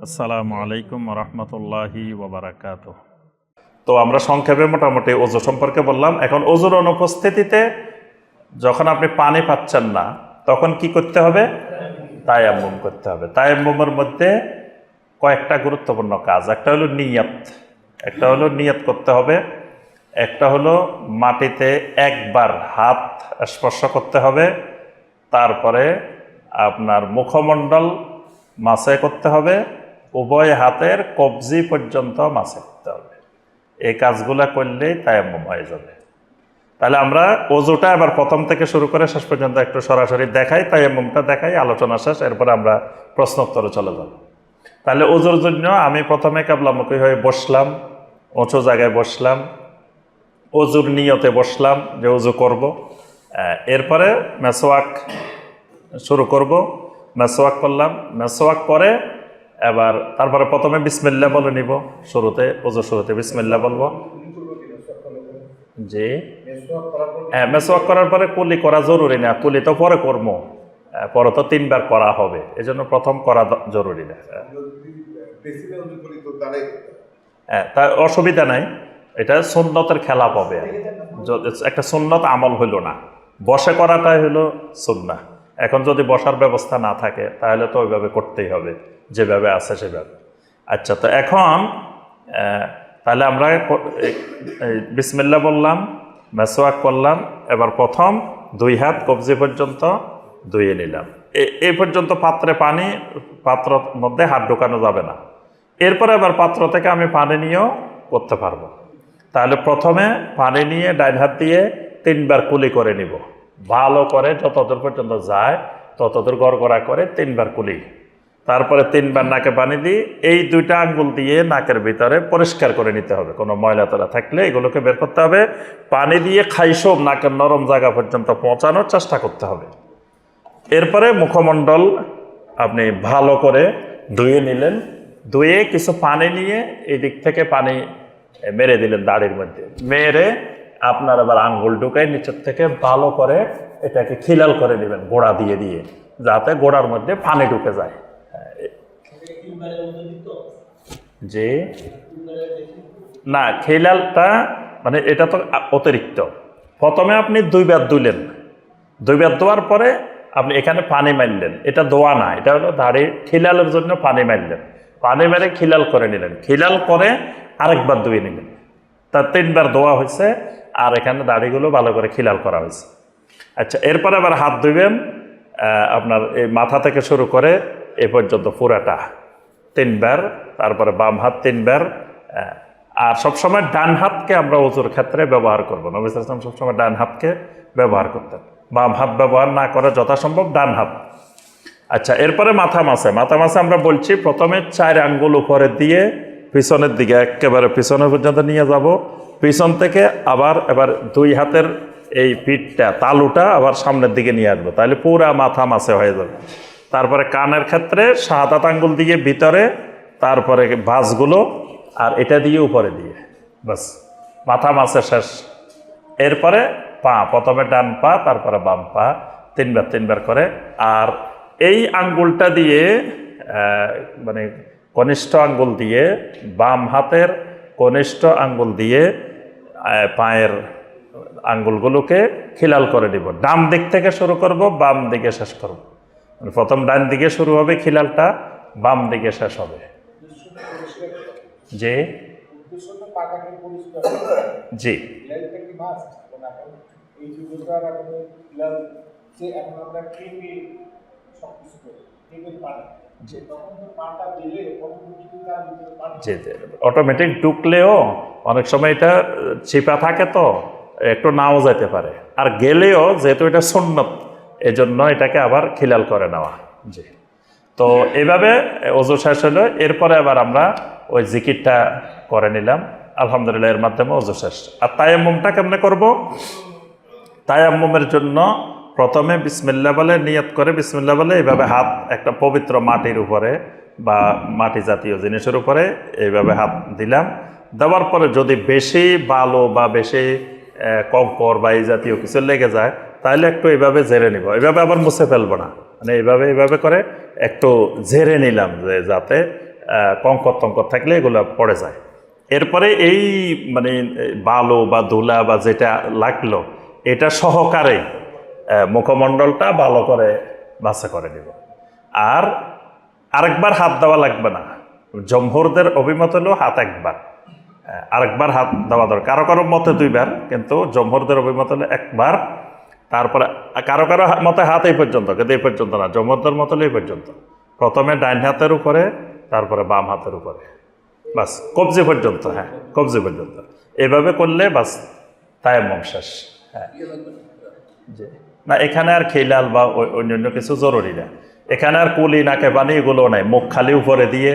আসসালামু আলাইকুম রহমতুল্লাহি ওয়াবারাকাতুহ। তো আমরা সংক্ষেপে মোটামুটি ওযু সম্পর্কে বললাম। এখন ওযুর অনুপস্থিতিতে যখন আপনি পানি পাচ্ছেন না তখন কি করতে হবে? তায়াম্মুম করতে হবে। তায়াম্মুমের মধ্যে কয়েকটা গুরুত্বপূর্ণ কাজ। একটা হলো নিয়ত করতে হবে। একটা হলো মাটিতে একবার হাত স্পর্শ করতে হবে। তারপরে আপনার মুখমণ্ডল মাসে করতে হবে, উভয় হাতের কবজি পর্যন্ত মাসে করতে হবে। এই কাজগুলা করলেই তায়াম্মুম হয়ে যাবে। তাহলে আমরা ওযুটা এবার প্রথম থেকে শুরু করে শেষ পর্যন্ত একটু সরাসরি দেখাই, তায়াম্মুমটা দেখাই, আলোচনা শেষ, এরপরে আমরা প্রশ্নোত্তরে চলে যাব। তাহলে ওযুর জন্য আমি প্রথমে কিবলামুখী হয়ে বসলাম, উঁচু জায়গায় বসলাম, ওযুর নিয়তে বসলাম যে ওযু করব। এরপরে মেসওয়াক শুরু করব। মেসওয়াক করলাম, মেসওয়াক করে এবার তারপরে প্রথমে বিসমিল্লাহ বলে নিব। ওযুর শুরুতে বিসমিল্লাহ বলবো। জি হ্যাঁ, মেসওয়াক করার পরে কুলি করা জরুরি না, কুলি তো পরে করবো, পরে তো 3 বার করা হবে, এজন্য প্রথম করা জরুরি না। হ্যাঁ, তার অসুবিধা নাই, এটা সুন্নতের খেলাপ হবে, একটা সুন্নত আমল হইল না, বসে করাটাই হইল সুন্নাহ। এখন যদি বসার ব্যবস্থা না থাকে তাহলে তো ওইভাবে করতেই হবে, যেভাবে আছে সেভাবে। আচ্ছা, তো এখন তাহলে আমরা বিসমিল্লাহ বললাম, মেসওয়াক করলাম, এবার প্রথম 2 হাত কবজি পর্যন্ত ধুয়ে নিলাম। এই পর্যন্ত পাত্রের মধ্যে হাত ঢোকানো যাবে না। এরপরে আবার পাত্র থেকে আমি পানি নিয়েও করতে পারবো। তাহলে প্রথমে পানি নিয়ে ডাইন হাত দিয়ে 3 বার কুলি করে নিব, ভালো করে যতদূর পর্যন্ত যায় ততদূর গড়গড়া করে 3 বার কুলি। তারপরে 3 বার নাকে পানি দিয়ে এই 2টা আঙ্গুল দিয়ে নাকের ভিতরে পরিষ্কার করে নিতে হবে, কোনো ময়লা তোলা থাকলে এগুলোকে বের করতে হবে। পানি দিয়ে খাইসব নাকের নরম জায়গা পর্যন্ত পৌঁছানোর চেষ্টা করতে হবে। এরপরে মুখমণ্ডল আপনি ভালো করে ধুয়ে নিলেন, ধুয়ে কিছু পানি নিয়ে এই দিক থেকে পানি মেরে দিলেন দাড়ির মধ্যে, মেরে আপনার আবার আঙ্গুল ঢুকাই নিচের থেকে ভালো করে এটাকে খিলাল করে নেবেন গোড়া দিয়ে দিয়ে, যাতে গোড়ার মধ্যে পানি ঢুকে যায়। যে না, খিলালটা মানে এটা তো অতিরিক্ত। প্রথমে আপনি 2 বার ধুলেন, 2 বার ধোয়ার পরে আপনি এখানে পানি মারলেন, এটা ধোয়া না, এটা হলো দাড়ির খিলালের জন্য পানি মারলেন, পানি মেরে খিলাল করে নিলেন, খিলাল করে আরেকবার ধুয়ে নিলেন। তার 3 বার ধোয়া হয়েছে, আর এখানে দাড়িগুলো ভালো করে খিলাল করা হয়েছে। আচ্ছা, এরপরে আবার হাত ধুবেন, আপনার এই মাথা থেকে শুরু করে এ পর্যন্ত পুরাটা 3 বার, তারপরে বাম হাত 3 বার। আর সবসময় ডান হাতকে আমরা ওযুর ক্ষেত্রে ব্যবহার করবো। নবী সাল্লাল্লাহু আলাইহি ওয়াসাল্লাম সবসময় ডান হাতকে ব্যবহার করতেন, বাম হাত ব্যবহার না করে যথাসম্ভব ডান হাত। আচ্ছা, এরপরে মাথা মাসে আমরা বলছি প্রথমে 4 আঙ্গুল উপরে দিয়ে পিছনের দিকে একেবারে পিছনের পর্যন্ত নিয়ে যাব, পিছন থেকে এবার 2 হাতের এই পিঠটা তালুটা আবার সামনের দিকে নিয়ে আসবো, তাহলে পুরা মাথা মাসে হয়ে যাবে। তারপরে কানের ক্ষেত্রে 7 হাত আঙ্গুল দিয়ে ভিতরে, তারপরে ভাঁজগুলো আর এটা দিয়ে উপরে দিয়ে, বাস মাথা মাসে শেষ। এরপরে পা, প্রথমে ডান পা তারপরে বাম পা 3 বার করে। আর এই আঙ্গুলটা দিয়ে মানে কনিষ্ঠ আঙ্গুল দিয়ে, বাম হাতের কনিষ্ঠ আঙ্গুল দিয়ে পায়ের আঙ্গুলগুলোকে খিলাল করে দিব। ডান দিক থেকে শুরু করব, বাম দিকে শেষ করব। প্রথম ডান দিকে শুরু হবে খিলালটা, বাম দিকে শেষ হবে। জি জি অটোমেটিক ঢুকলেও অনেক সময় এটা চিপা থাকে, তো একটু নাও যেতে পারে, আর গেলেও যেহেতু এটা সুন্নত এজন্য এটাকে আবার খিলাল করে নেওয়া। জি, তো এইভাবে ওযু শেষ হলো। এরপরে আবার আমরা ওই জিকিরটা করে নিলাম, আলহামদুলিল্লাহ, এর মাধ্যমে ওযু শেষ। আর তায়াম্মুমটা কেমনে করব? তায়াম্মুমের জন্য প্রথমে বিসমিল্লাহ বলে নিয়ত করে, বিসমিল্লাহ বলে এইভাবে হাত একটা পবিত্র মাটির উপরে বা মাটি জাতীয় জিনিসের উপরে এইভাবে হাত দিলাম। দেওয়ার পরে যদি বেশি বালু বা বেশি কঙ্কর বা এই জাতীয় কিছু লেগে যায় তাহলে একটু এইভাবে ঝেড়ে নিব, এইভাবে আবার মুছে ফেলবো না, মানে এইভাবে করে একটু ঝেড়ে নিলাম, যে যাতে কঙ্কর টঙ্কর থাকলে এগুলো পড়ে যায়। এরপরে এই মানে বালু বা ধুলা বা যেটা লাগলো এটা সহকারে মুখমণ্ডলটা ভালো করে বাছা করে দেব। আর আরেকবার হাত দেওয়া লাগবে না। জমহুরদের অভিমত হলো হাত একবার, আরেকবার হাত দেওয়া দরকার। কারো কারো মতে দুইবার, কিন্তু জমহুরদের অভিমত হলো একবার। তারপরে কারো কারো মতে হাত এই পর্যন্ত, কিন্তু এই পর্যন্ত না, জমহুরদের মত হলো এই পর্যন্ত। প্রথমে ডাইন হাতের উপরে, তারপরে বাম হাতের উপরে, বাস কবজি পর্যন্ত। হ্যাঁ, কবজি পর্যন্ত এভাবে করলে বাস তায়াম্মুম শেষ। হ্যাঁ জি, না এখানে আর খিলাল বা অন্যান্য কিছু জরুরি না। এখানে আর কুলি নাকে পানি এগুলো নাই, মুখ খালি উপরে দিয়ে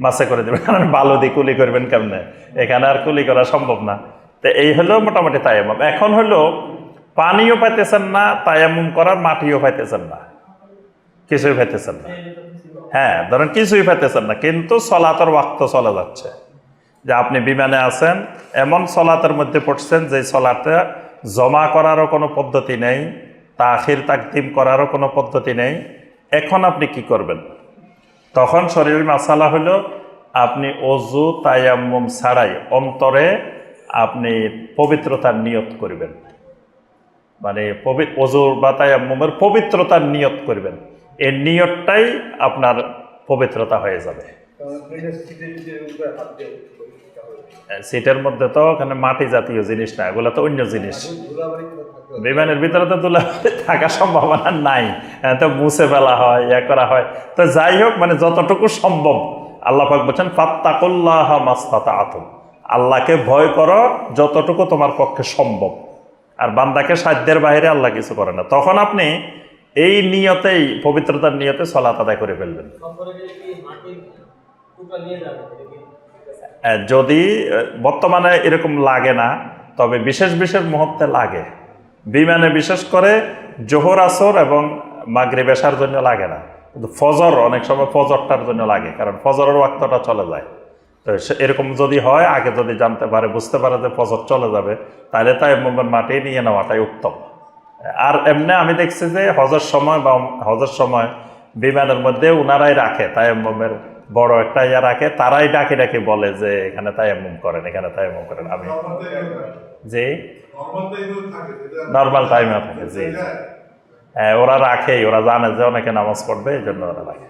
মাছে করে দেবেন, কারণ বালু দিয়ে কুলি করবেন কেমনে, এখানে আর কুলি করা সম্ভব না। তো এই হলো মোটামুটি তায়াম্মুম। এখন হলো পানিও পাইতেছেন না, তায়াম্মুম করার মাটিও পাইতেছেন না, কিছুই পাইতেছেন না। হ্যাঁ, ধরেন কিছুই পাইতেছেন না, কিন্তু সলাতের ওয়াক্ত চলে যাচ্ছে। যে আপনি বিমানে আছেন, এমন সলাতের মধ্যে পড়ছেন যে সলাতে জমা করারও কোনো পদ্ধতি নেই, তাখির তাকদিম করারও কোনো পদ্ধতি নেই। এখন আপনি কি করবেন? তখন শরীরের মাসালা হলো আপনি অজু তায়াম্মুম ছাড়াই অন্তরে আপনি পবিত্রতার নিয়ত করবেন, মানে অজু বা তায়াম্মুমের পবিত্রতার নিয়ত করবেন। এই নিয়তটাই আপনার পবিত্রতা হয়ে যাবে। সিটের মধ্যে তো ওখানে মাটি জাতীয় জিনিস না, এগুলো তো অন্য জিনিস। বিমানের ভিতরে তো ধুলাবালি থাকার সম্ভাবনা নাই, তো মুছে ফেলা হয়, ইয়া করা হয়। তো যাই হোক, মানে যতটুকু সম্ভব আল্লাহ পাক বলছেন ফাত্তাকুল্লাহা মাসতাতাতুম, আল্লাহকে ভয় করো যতটুকু তোমার পক্ষে সম্ভব। আর বান্দাকে সাধ্যের বাইরে আল্লাহ কিছু করে না। তখন আপনি এই নিয়তেই, পবিত্রতার নিয়তে সালাত আদায় করে ফেলবেন। যদি বর্তমানে এরকম লাগে না, তবে বিশেষ বিশেষ মুহূর্তে লাগে। বিমানে বিশেষ করে জোহর আসর এবং মাগরিব এশার জন্য লাগে না, কিন্তু ফজর অনেক সময় ফজরটার জন্য লাগে, কারণ ফজরের ওয়াক্তটা চলে যায়। তো এরকম যদি হয়, আগে যদি জানতে পারে, বুঝতে পারে যে ফজর চলে যাবে, তাহলে তায়াম্মুমের মাটি নিয়ে নেওয়াটাই উত্তম। আর এমনি আমি দেখছি যে হজের সময় বা হজের সময় বিমানের মধ্যে উনারাই রাখে তায়াম্মুমের বড় একটা ইয়া রাখে, তারাই ডাকে ডাকে বলে যে এখানে তায়াম্মুম করেন, এখানে তায়াম্মুম করেন। আমি জি নর্মাল টাইমে থাকে, জি হ্যাঁ, ওরা রাখেই, ওরা জানে যে অনেকে নামাজ পড়বে, এই জন্য ওরা রাখে।